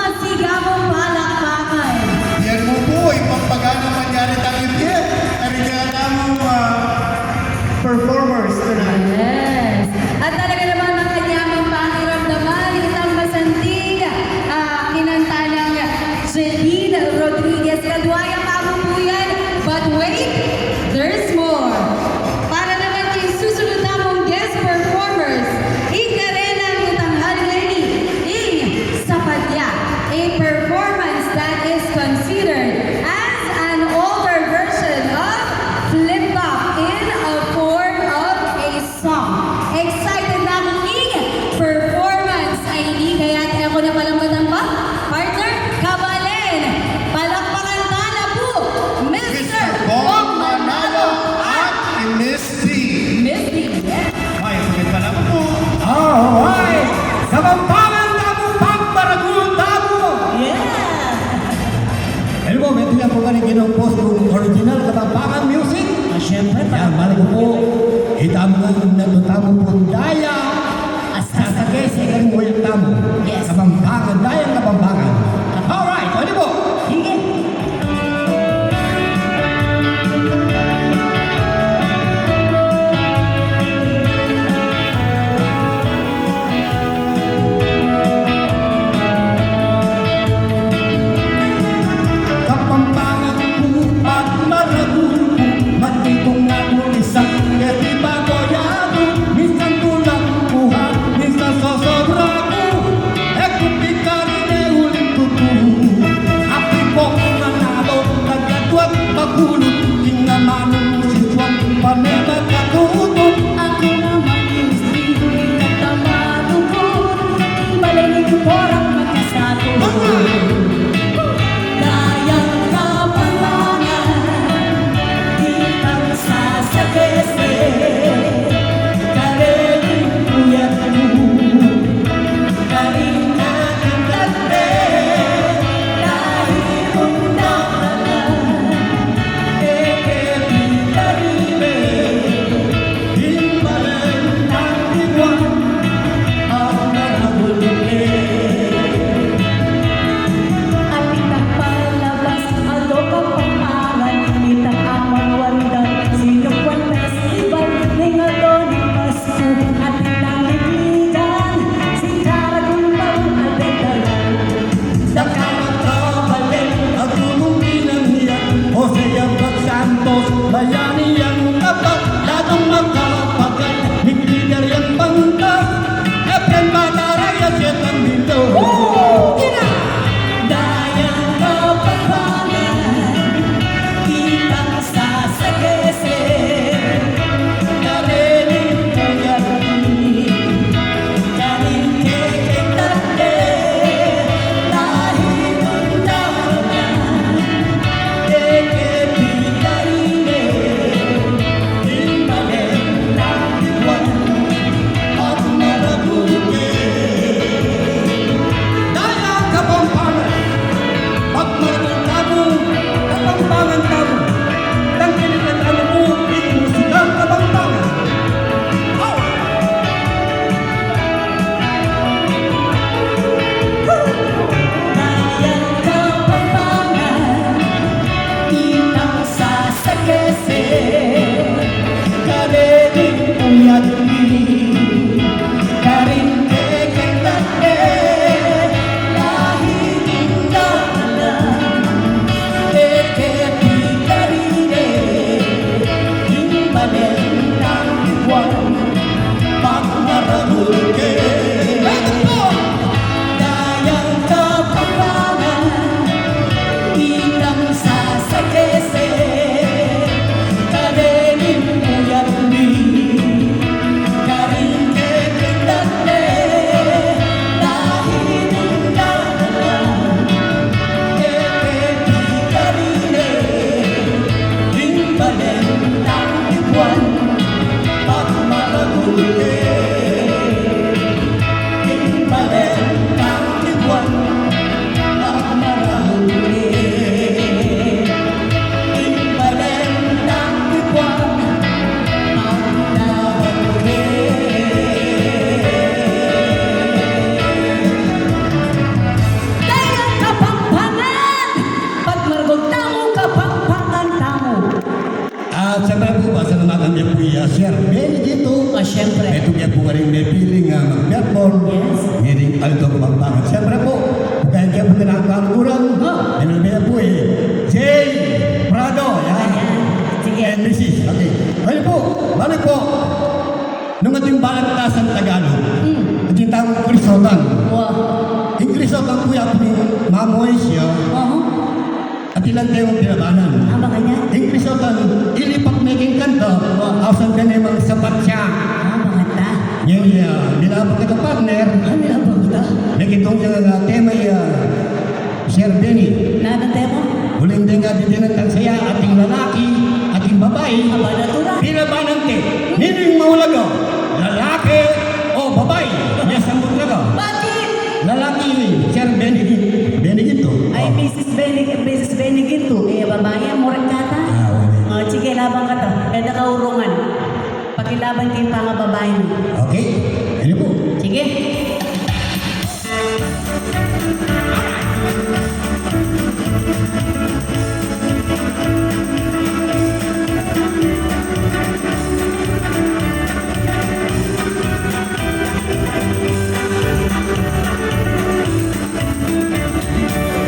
masigabong palakpakan. Yan mo po, ipagpagana mangyari tayo din. Karigyan namang performers tonight. Yes. At talaga naman ang kanyang pakiramdaman, isang masantig kinanta ng Jeline Rodriguez. Kadwaya pa po yan. But wait, there's more. Para naman kay susunod namong guest performers, Ikarena Gutanghali sa Padya, a performance that is considered as an older version of Flip Flop in a form of a song. Excited na akong performance ay hindi kaya ako na palang pa. Partner, Kabalen, palakpakan na po, Mr. Bong Manalo at Miss D. Misty, yes. Ay, sakit pa lang po. Alright! Sa Bambangan Tamo, Pamparagun Tamo! Yeah. Alam mo, may tiyan po ka rin post kung original ka Bambangan music. Siyempre, Yan, mali ko po. Hitamang natutamo po daya. At sasagay sa ilang mulang tamo. Yes. Sa Bambangan, dayang na Bambangan. Alright, ano po? sige. Kapampangan po at maragun po. Matitong na po isang eti bago yado. Minsan ko na Siyempre. Ito kaya po rin may piling mag-netball. Yes. Ngiring alto ko magbangat. Siyempre po, kaya kaya po tinakang kurang. Oh. Ano na po Jay Prado. Yan. Ayan. Sige. And Mrs. Okay. Ano po, balik po. Nung ating balagtasan Tagalog, ating tawag Krisotan. Wow. Yung Krisotan po yung mamoy siya Oh. at ilan tayong tinabanan. Ama kanya? Yung Krisotan, ilipat naging kanto, asan ka na yung sapat siya. Maganda. Yung nilabot ka partner, Ano ang maganda? nagitong yung tema Sir Benny. Nanante mo? Huling din nga din ang saya ating lalaki, ating babae. Aba na ito na. Pinabanan ke, nino yung maulaga? Lalaki o babae? May sambot na ka. Bakit? Lalaki, Sir Benny. Benny ito. Ay, Mrs. Benigito. Eh, babae, murag kata. wala. Oh, sige, labang ka to. Kaya nakaurungan. Pakilaban kayo pa nga babae mo. Okay, ano po? Sige.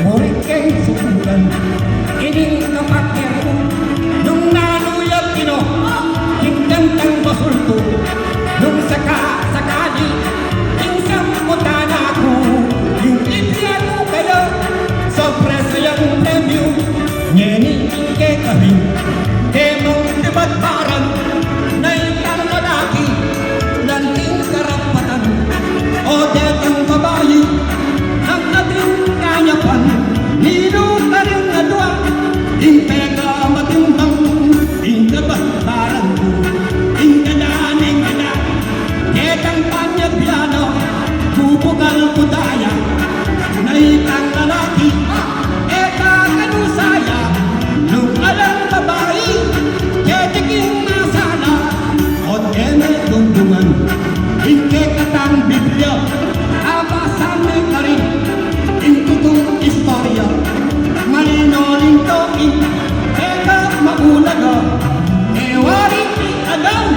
Morikeng sukugan, ining kapatner ko, nung nanuyag kino, hinggang basulto, nung sakali, insang mutana ko, yung ibigay ko kayo, sorpresa yung premyo, ngeni ike kami, temong debat parang, na ikang lalaki, lanting karapatan, o detang babae, ang ating kanyapan, nino ka rin na duwa, inteka matimbang, indabat parang ko, indadaning ina, ketang panyabyano, bubugal budaya, na itang lalaki, eka kanusaya, nung alang babae, ketiking nasala, o eme dumdungan, inke katang Biblia, aba sa may karin, intutong istorya, malinoling toin, eka maulaga, ewari ti Adam,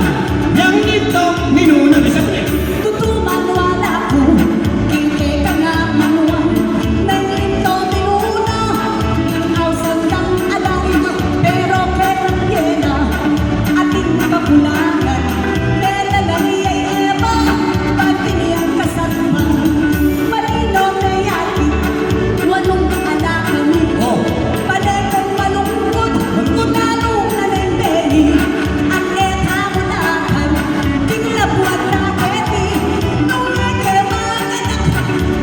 yang nito minunang isapin. Tutuman wala ko. Kingke ka nga manuwa. Nang ito minuna. Ingaw sandang alay. Pero perang yena. Ating kapulangan. Melalali ay eba. Pati niyang kasama. Malino na yati. Walong anak kami. Oh. Padekong malungkot. Kunanong nanembeni. Ang eta mo nakan. Tinglabuan na keti. Nung eke mga anak.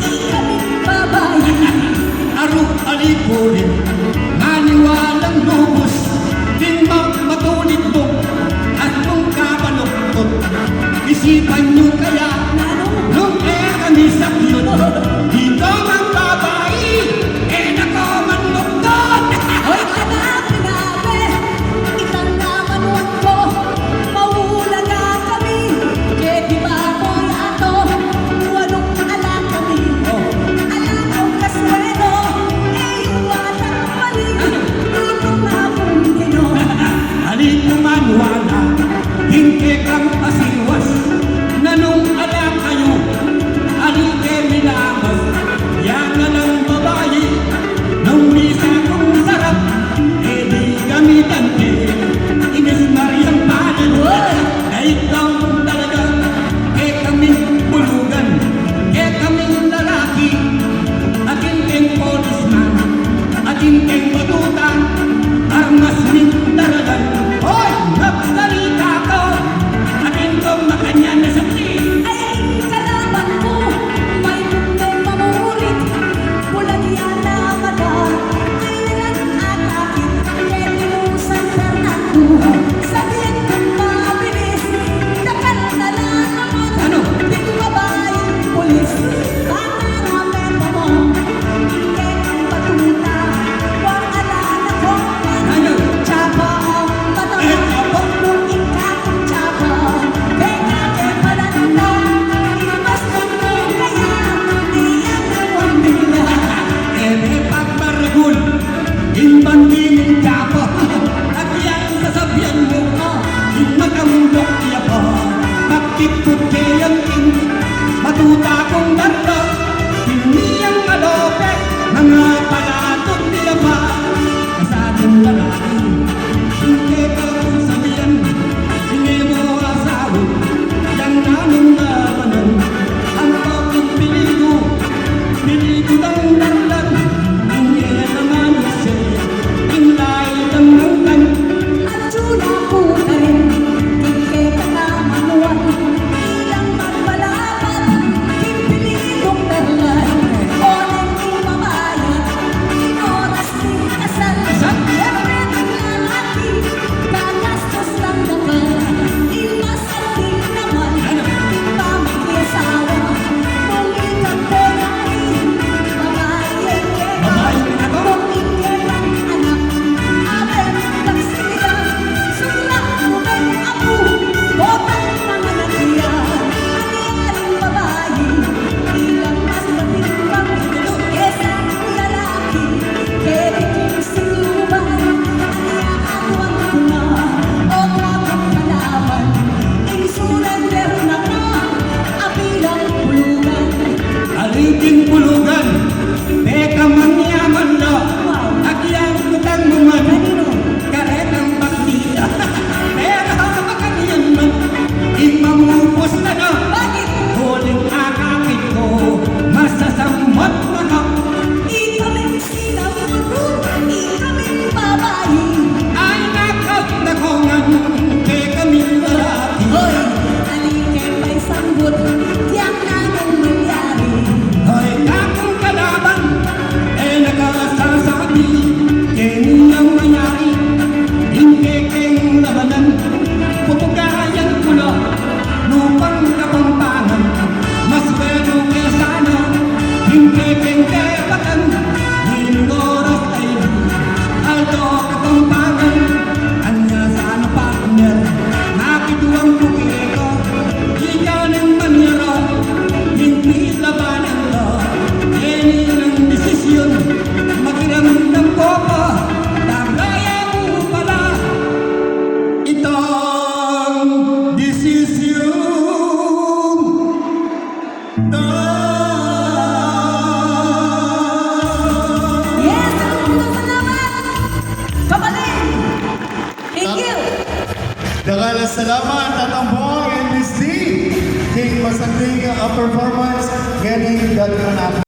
Ikami babae. Aruk alikurin, naniwalang lubos, timbang matulit mo, at kung kabaluktot, isipan nyo kaya, nung kami sa kiyot, dito ang babae, nako manluktot! Hoy, anak, pinabe. Itang namanuan ko. Mauulaga kami. Kedi ba mo yato? Walong anak kami. Anak ang kaswelo. Yung batang paligid. Dito na bundino. Alin naman wala, hindi kang pasiwas, na nung alam kayo, alin kayo nilamas, yan na ng babae, nung misa kong sarap, di gamitan Ines Mariang Panan, na ikaw talaga, kaming bulugan, kaming lalaki, ating keng policeman, ating keng batutan, armas min daragan. Hoy! Magsalita ko! Atin kong makanya na sa Ay, kalaban ko. May mundong mamulit. Bulag yan na mata. Kailan atakit. Kedi mo San Fernando. Sabihin kong mabilis. Dakal na lang naman. Ano? Di ko babaeng pulis. Baka nga meta mo. Hindi kang batuta. Wag at mga palatot nila pa kasadong lalaki. Hindi ka kung sabihan, hindi mo asawa, yan naming labanan. Ang pagpipiligo, piligo ng dalan, hindi naman siya, inlay ng manggan. At tuna po ka rin, ike kakamanuan, ilang magpalaban, pipilitong darlan, o naging mabayad, inoras din kasal. Siyempre ng lalaki, kagastos ng dakal, imasal din naman, pamikisawa, kung ikang perahe, babae Babae din ako. kung ikerang anak, aben pagsila, sula kumeng apo, botang mga nakiya, aniyaring babae, ilang mas matimbang, kesa lalaki, keriking sinuban, aniyaatwang tuna, o kapag kalaban, insurrender na ka, apilang pulugan. Aliting pulugan, teka mangyaman na, agyang kutang naman, karetang bakita, pero makaniyan man, imamupos na na, Bakit? huling akakit ko, masasamot na na, Ikaming sinabot, ikaming babae. ay nakagdakongan, teka lalaki. Hoy, alike pa'y sambut, tiyak na nung mangyari. Hoy, akong kalaban, nakasasabi, keng ang mayari, hindi keng labanan, pupugayan ko na, lupang kapampangan, mas pwede sana, hindi keng kebatan, ninoras ay alto kapampangan, anya sana partner, nakituang pukiko, ikaw ng manyara, hindi labanan ka, yan ang desisyon, makiramdam ko pa, tagaya mo pala, itong desisyon. Yes, maraming salamat. Kapaling. Thank you. Dagala salamat at ang buong MSD. King Masanting performance, getting that